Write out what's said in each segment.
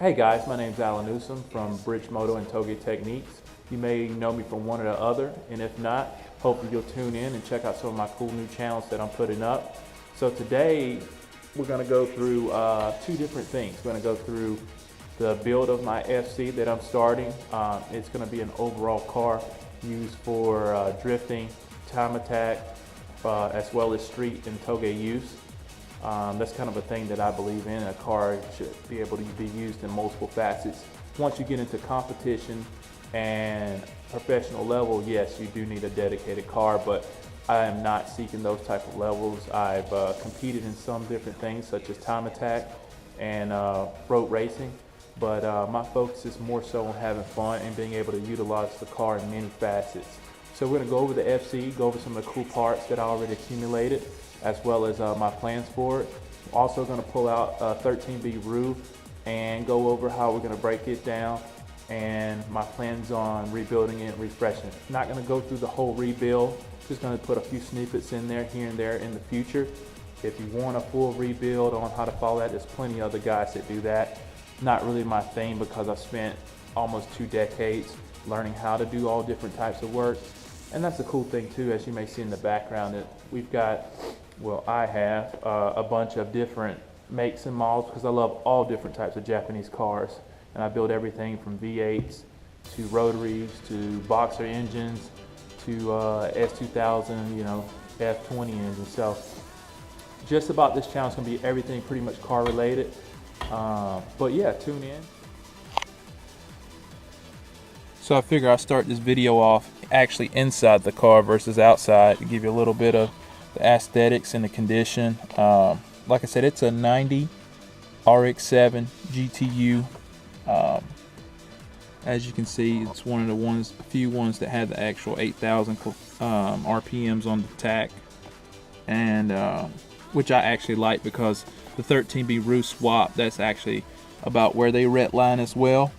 Hey guys, my name is Alan Newsom from BridgeMoto and Touge Techniques. You may know me from one or the other, and if not, hopefully you'll tune in and check out some of my cool new channels that I'm putting up. So today, we're going to go through two different things. We're going to go through the build of my FC that I'm starting. It's going to be an overall car used for drifting, time attack, as well as street and Touge use. That's kind of a thing that I believe in. A car should be able to be used in multiple facets. Once you get into competition and professional level, yes, you do need a dedicated car, but I am not seeking those type of levels. I've competed in some different things such as time attack and road racing, but my focus is more so on having fun and being able to utilize the car in many facets. So we're going to go over the FC, go over some of the cool parts that I already accumulated, as well as my plans for it. I'm also going to pull out a 13B roof and go over how we're going to break it down and my plans on rebuilding it and refreshing it. Not going to go through the whole rebuild, just going to put a few snippets in there, here and there in the future. If you want a full rebuild on how to follow that, there's plenty of other guys that do that. Not really my thing because I've spent almost 2 decades learning how to do all different types of work. And that's a cool thing too, as you may see in the background, that we've got, well, I have a bunch of different makes and models because I love all different types of Japanese cars. And I build everything from V8s to rotaries to boxer engines to S2000, F20 engines. So just about this channel is going to be everything pretty much car related. But yeah, tune in. So I figure I'll start this video off actually inside the car versus outside to give you a little bit of the aesthetics and the condition. Like I said, it's a 90 RX-7 GTU. As you can see, it's one of the few ones that had the actual 8,000 RPMs on the tach, and which I actually like because the 13B roof swap, that's actually about where they red line as well.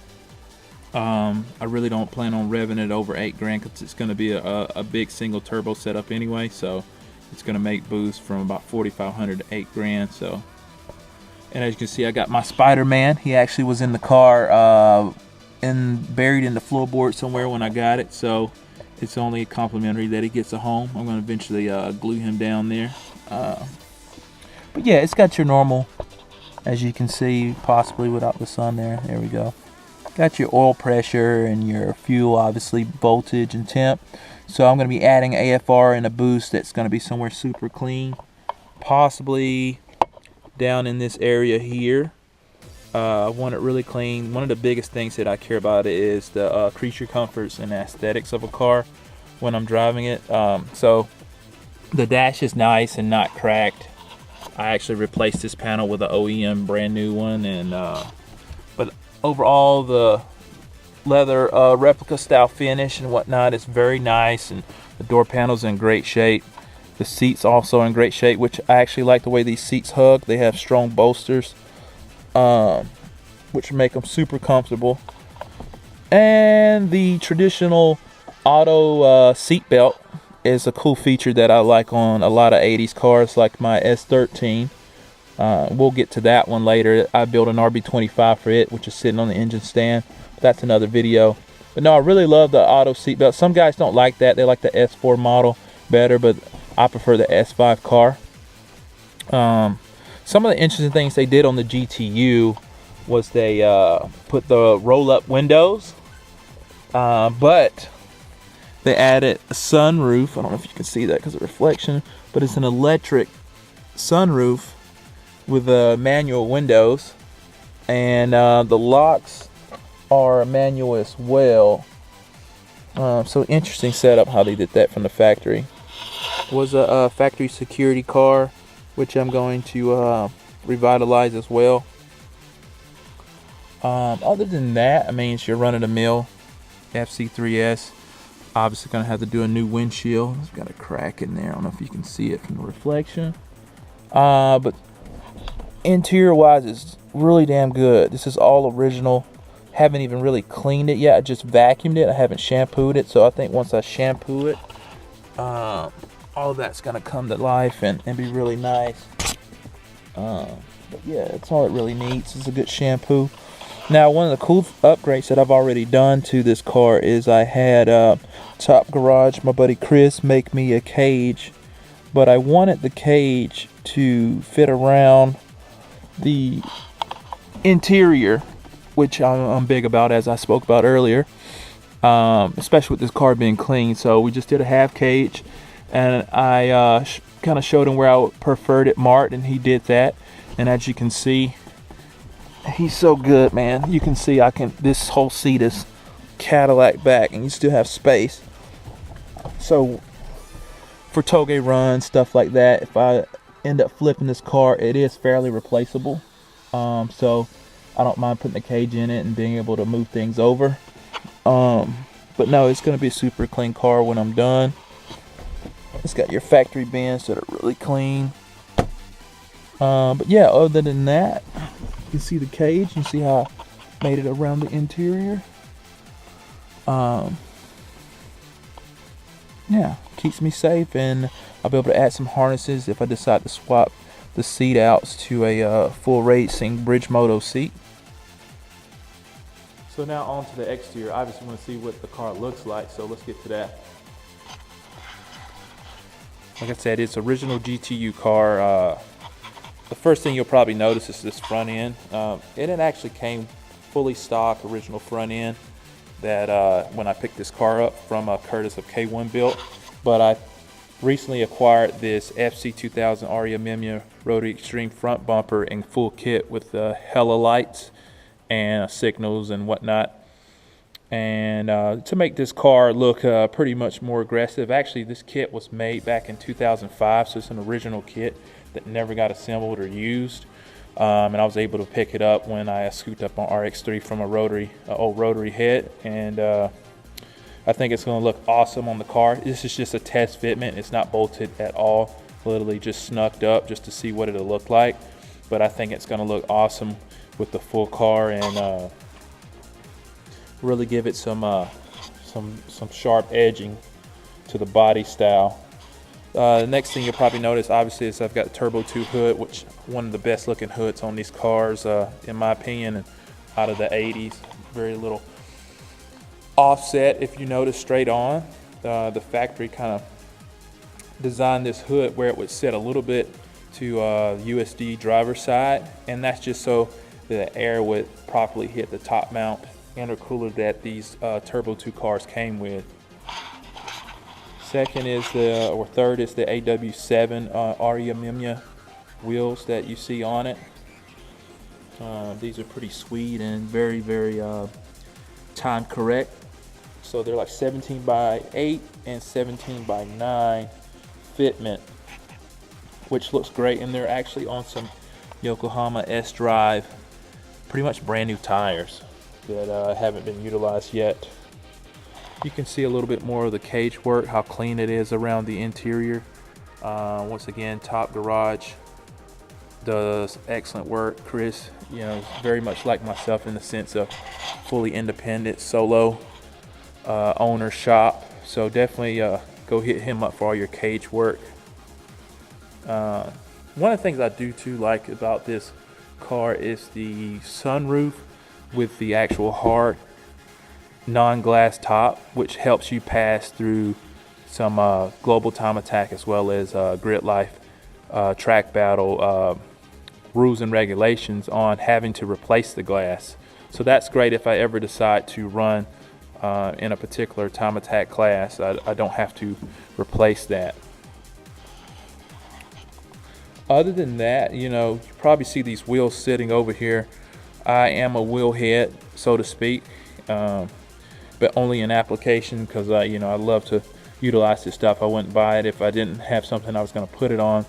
I really don't plan on revving it over 8 grand because it's going to be a big single turbo setup anyway, so it's going to make boost from about 4,500 to 8 grand. So, and as you can see, I got my Spider-Man. He actually was in the car buried in the floorboard somewhere when I got it, so it's only complimentary that he gets a home. I'm going to eventually glue him down there. But yeah, it's got your normal, as you can see, possibly without the sun there. There we go. Got your oil pressure and your fuel, obviously, voltage and temp. So I'm going to be adding AFR and a boost that's going to be somewhere super clean. Possibly down in this area here. I want it really clean. One of the biggest things that I care about is the creature comforts and aesthetics of a car when I'm driving it. So the dash is nice and not cracked. I actually replaced this panel with an OEM brand new one, and but overall the leather replica style finish and whatnot is very nice, and the door panel's in great shape. The seats also in great shape, which I actually like the way these seats hug. They have strong bolsters, which make them super comfortable. And the traditional auto seat belt is a cool feature that I like on a lot of 80s cars like my S13. We'll get to that one later. I built an RB25 for it, which is sitting on the engine stand. That's another video. But no, I really love the auto seat belt. Some guys don't like that. They like the S4 model better, but I prefer the S5 car. Some of the interesting things they did on the GTU was they put the roll-up windows, but they added a sunroof. I don't know if you can see that because of reflection, but it's an electric sunroof with manual windows, and the locks are manual as well. So interesting setup how they did that from the factory. Was a factory security car, which I'm going to revitalize as well. Other than that, I mean, it's your run-of-the-mill FC3S. Obviously going to have to do a new windshield. It's got a crack in there. I don't know if you can see it from the reflection. But interior wise, it's really damn good. This is all original. Haven't even really cleaned it yet. I just vacuumed it. I haven't shampooed it, so I think once I shampoo it, all of that's gonna come to life and be really nice. But yeah, that's all it really needs is a good shampoo. Now, one of the cool upgrades that I've already done to this car is I had Top Garage, my buddy Chris, make me a cage, but I wanted the cage to fit around the interior, which I'm big about, as I spoke about earlier, especially with this car being clean. So we just did a half cage, and I kind of showed him where I preferred it marked, and he did that. And as you can see, he's so good, man. You can see this whole seat is Cadillac back, and you still have space. So for Touge runs, stuff like that, if I end up flipping this car, it is fairly replaceable. So I don't mind putting the cage in it and being able to move things over. But no, it's going to be a super clean car when I'm done. It's got your factory bins that are really clean. But yeah, other than that, you can see the cage. You see how I made it around the interior. Yeah, keeps me safe, and I'll be able to add some harnesses if I decide to swap the seat outs to a full racing BridgeMoto seat. So now on to the exterior. I just want to see what the car looks like, so let's get to that. Like I said, it's original GTU car. The first thing you'll probably notice is this front end. It actually came fully stock, original front end that when I picked this car up from Curtis of K1 Built. But I recently acquired this FC2000 REM Rotary Extreme front bumper in full kit with hella lights and signals and whatnot. And to make this car look pretty much more aggressive, actually this kit was made back in 2005, so it's an original kit that never got assembled or used. And I was able to pick it up when I scooped up on RX-7 from a old rotary head, and I think it's going to look awesome on the car. This is just a test fitment. It's not bolted at all, literally just snugged up just to see what it'll look like. But I think it's going to look awesome with the full car, and really give it some sharp edging to the body style. The next thing you'll probably notice, obviously, is I've got the Turbo 2 hood, which one of the best looking hoods on these cars, in my opinion, and out of the 80s. Very little offset, if you notice, straight on. The factory kind of designed this hood where it would sit a little bit to USD driver's side, and that's just so the air would properly hit the top mount intercooler that these Turbo 2 cars came with. Third is the AW7 REM wheels that you see on it. These are pretty sweet and very, very time correct. So they're like 17x8 and 17x9 fitment, which looks great, and they're actually on some Yokohama S-Drive, pretty much brand new tires that haven't been utilized yet. You can see a little bit more of the cage work, how clean it is around the interior. Once again, Top Garage does excellent work. Chris, very much like myself in the sense of fully independent, solo owner shop. So definitely go hit him up for all your cage work. One of the things I do too like about this car is the sunroof with the actual hard non-glass top, which helps you pass through some global time attack as well as grid life track battle rules and regulations on having to replace the glass. So that's great if I ever decide to run in a particular time attack class. I don't have to replace that. Other than that, you probably see these wheels sitting over here. I am a wheel head, so to speak. But only in application, because I love to utilize this stuff. I wouldn't buy it if I didn't have something I was going to put it on.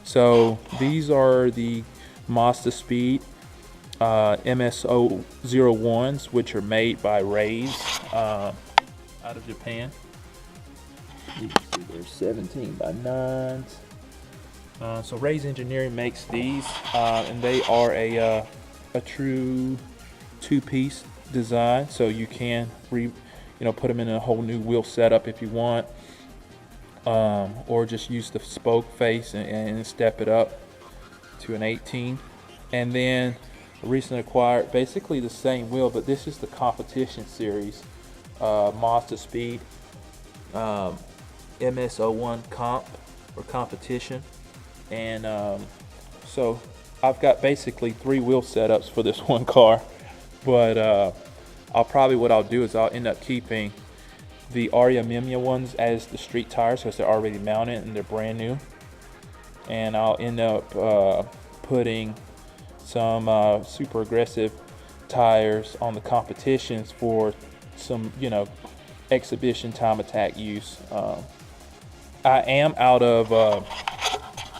So these are the Mazda Speed MSO01s, which are made by Rays out of Japan. They're 17x9s. So Rays Engineering makes these, and they are a true two-piece design, so you can put them in a whole new wheel setup if you want, or just use the spoke face and step it up to an 18. And then recently acquired basically the same wheel, but this is the competition series, Mazda Speed MS01 Comp or competition. And so I've got basically 3 wheel setups for this one car, but what I'll do is I'll end up keeping the Aria Mimia ones as the street tires because they're already mounted and they're brand new, and I'll end up putting some super aggressive tires on the competitions for some, exhibition time attack use. I am out of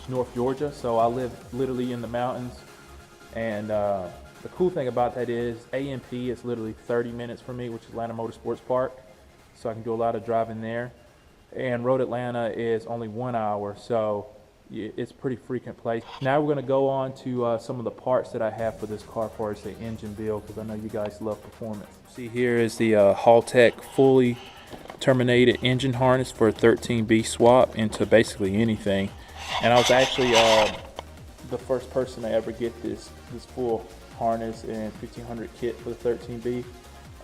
North Georgia, so I live literally in the mountains, and the cool thing about that is AMP is literally 30 minutes from me, which is Atlanta Motorsports Park, so I can do a lot of driving there. And Road Atlanta is only 1 hour, so it's a pretty frequent place. Now we're going to go on to some of the parts that I have for this car for the engine build, because I know you guys love performance. See, here is the Haltech fully terminated engine harness for a 13B swap into basically anything. And I was actually the first person to ever get this full harness and 1500 kit for the 13B.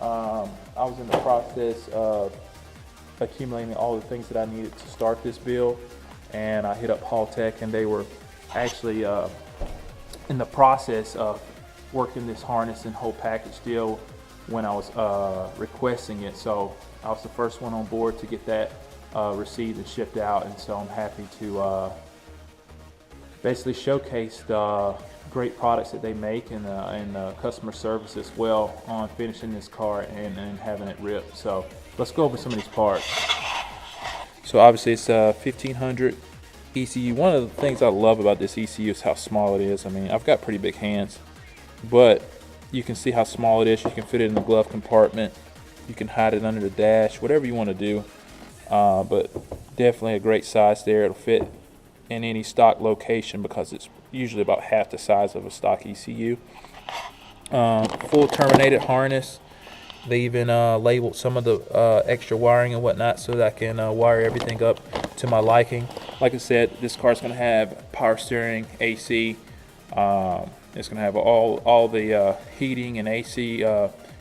I was in the process of accumulating all the things that I needed to start this build, and I hit up Haltech, and they were actually in the process of working this harness and whole package deal when I was requesting it. So I was the first one on board to get that received and shipped out, and so I'm happy to basically showcase the great products that they make and customer service as well on finishing this car and having it ripped. So let's go over some of these parts. So obviously it's a 1500 ECU. One of the things I love about this ECU is how small it is. I mean, I've got pretty big hands, but you can see how small it is. You can fit it in the glove compartment. You can hide it under the dash, whatever you want to do. But definitely a great size there. It'll fit in any stock location because it's usually about half the size of a stock ECU. Full terminated harness. They even labeled some of the extra wiring and whatnot so that I can wire everything up to my liking. Like I said, this car is going to have power steering, AC. It's going to have all the heating and AC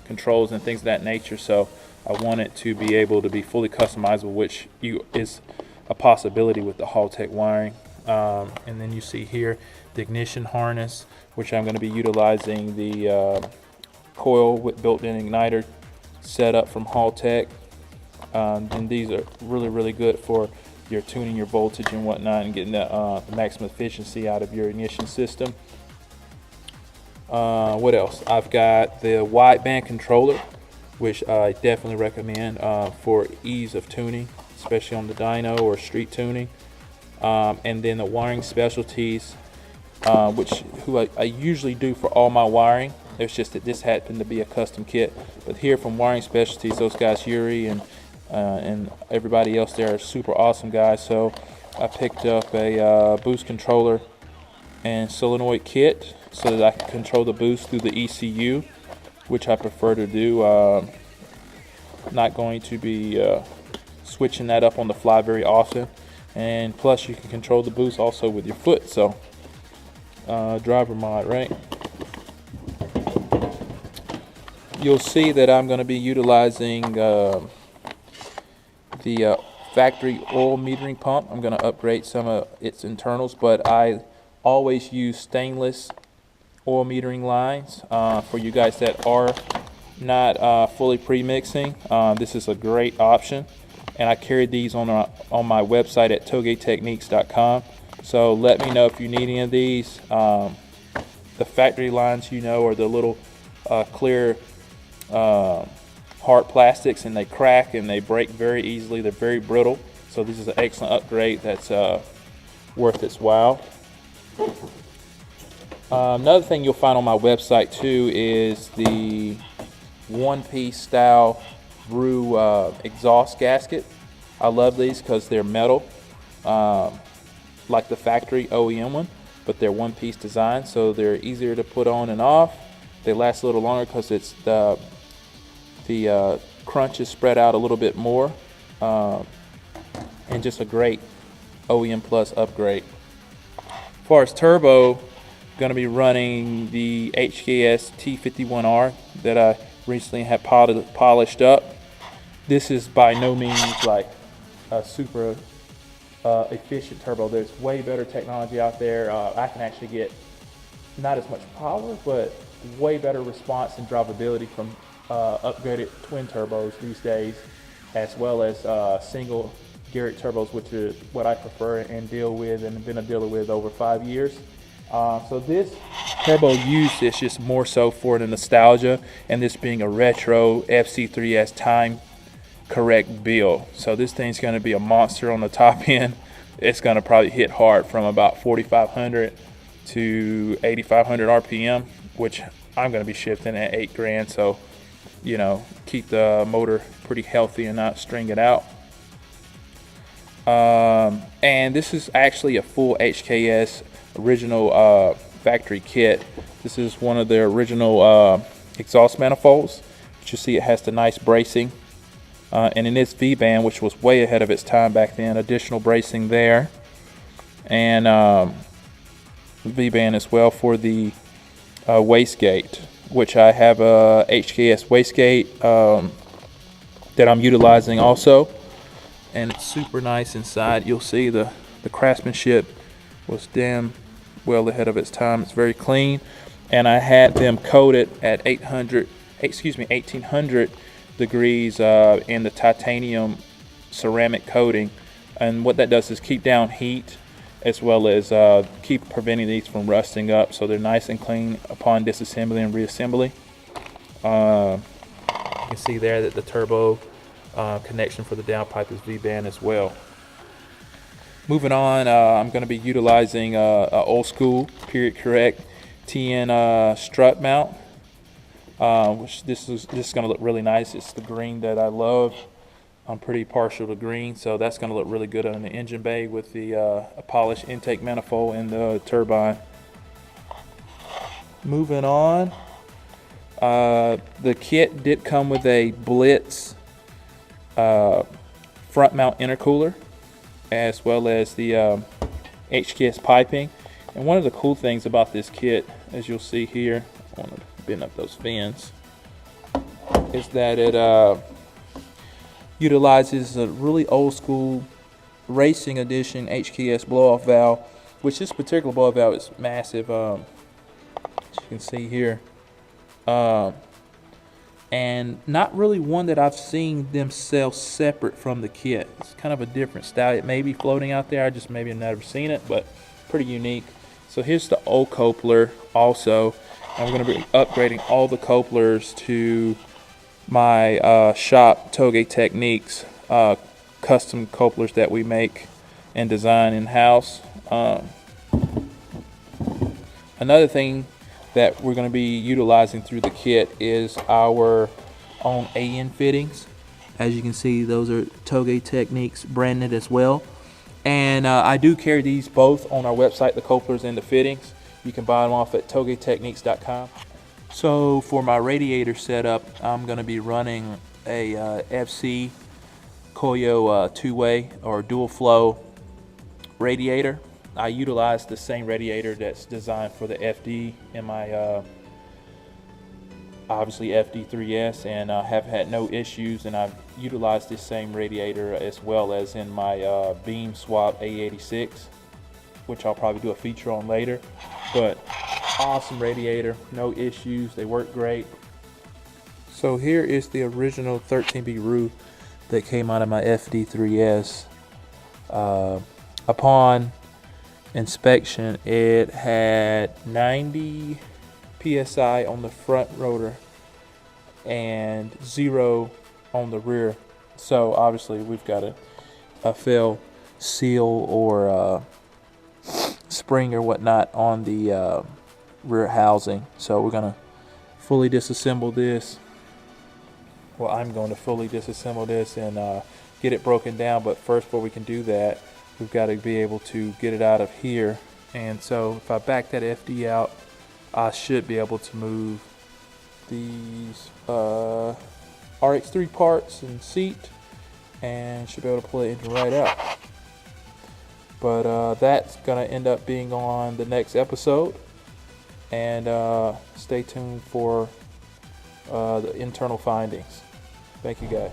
controls and things of that nature. So I want it to be able to be fully customizable, which is a possibility with the Haltech wiring. And then you see here the ignition harness, which I'm going to be utilizing the coil with built-in igniter setup from Haltech. And these are really good for your tuning your voltage and whatnot and getting the maximum efficiency out of your ignition system. What else? I've got the wideband controller, which I definitely recommend for ease of tuning, especially on the dyno or street tuning. And then the wiring specialties, which I usually do for all my wiring. It's just that this happened to be a custom kit. But here from Wiring Specialties, those guys, Yuri and everybody else there, are super awesome guys. So I picked up a boost controller and solenoid kit so that I can control the boost through the ECU, which I prefer to do. Not going to be switching that up on the fly very often. And plus you can control the boost also with your foot. So driver mod, right? You'll see that I'm going to be utilizing the factory oil metering pump. I'm going to upgrade some of its internals, but I always use stainless oil metering lines for you guys that are not fully pre-mixing. This is a great option, and I carry these on my website at tougetechniques.com. So let me know if you need any of these. The factory lines, are the little clear hard plastics, and they crack and they break very easily. They're very brittle, so this is an excellent upgrade that's worth its while. Another thing you'll find on my website too is the one-piece style Brew exhaust gasket. I love these because they're metal, like the factory OEM one, but they're one-piece design, so they're easier to put on and off. They last a little longer because it's the crunch is spread out a little bit more, and just a great OEM Plus upgrade. As far as turbo going to be running the HKS T51R that I recently had polished up. This is by no means like a super efficient turbo. There's way better technology out there. I can actually get not as much power, but way better response and drivability from upgraded twin turbos these days, as well as single Garrett turbos, which is what I prefer and deal with and have been a dealer with over 5 years. So this turbo use is just more so for the nostalgia, and this being a retro FC3S time correct build. So this thing's going to be a monster on the top end. It's going to probably hit hard from about 4,500 to 8,500 RPM, which I'm going to be shifting at 8 grand. So, you know, keep the motor pretty healthy and not string it out. And this is actually a full HKS original factory kit. This is one of the original exhaust manifolds. But you see it has the nice bracing. And in this V-band, which was way ahead of its time back then, additional bracing there. And V-band as well for the wastegate, which I have a HKS wastegate that I'm utilizing also. And it's super nice inside. You'll see the craftsmanship was damn well ahead of its time. It's very clean. And I had them coated at 1800 degrees in the titanium ceramic coating. And what that does is keep down heat, as well as keep preventing these from rusting up, so they're nice and clean upon disassembly and reassembly. You can see there that the turbo connection for the downpipe is V-band as well. Moving on, I'm going to be utilizing a old school period correct TN strut mount, which this is going to look really nice. It's the green that I love. I'm pretty partial to green, so that's going to look really good on the engine bay with the polished intake manifold and the turbine. Moving on, the kit did come with a Blitz front mount intercooler, as well as the HKS piping. And one of the cool things about this kit, as you'll see here, I want to bend up those fins, is that it utilizes a really old school racing edition HKS blow-off valve, which this particular blow-off valve is massive, as you can see here, and not really one that I've seen them sell separate from the kit. It's kind of a different style. It may be floating out there, I just maybe have never seen it, but pretty unique. So here's the old coupler also. I'm going to be upgrading all the couplers to my shop Touge Techniques custom couplers that we make and design in-house. Another thing that we're going to be utilizing through the kit is our own AN fittings. As you can see, those are Touge Techniques branded as well. And I do carry these both on our website, the couplers and the fittings. You can buy them off at tougetechniques.com. So for my radiator setup, I'm going to be running a FC Koyo two-way or dual flow radiator. I utilize the same radiator that's designed for the FD in my obviously FD3S, and I have had no issues, and I've utilized this same radiator as well as in my beam swap A86, which I'll probably do a feature on later. But awesome radiator, no issues, they work great. So here is the original 13B roof that came out of my FD3S. Upon inspection, it had 90 PSI on the front rotor and 0 on the rear. So obviously we've got a fail seal or spring or whatnot on the rear housing. So we're gonna fully disassemble this. Well, I'm going to fully disassemble this and get it broken down. But first, before we can do that, we've got to be able to get it out of here. And so if I back that FD out, I should be able to move these RX-3 parts and seat, and should be able to pull the engine right out. But that's gonna end up being on the next episode. and stay tuned for the internal findings. Thank you guys.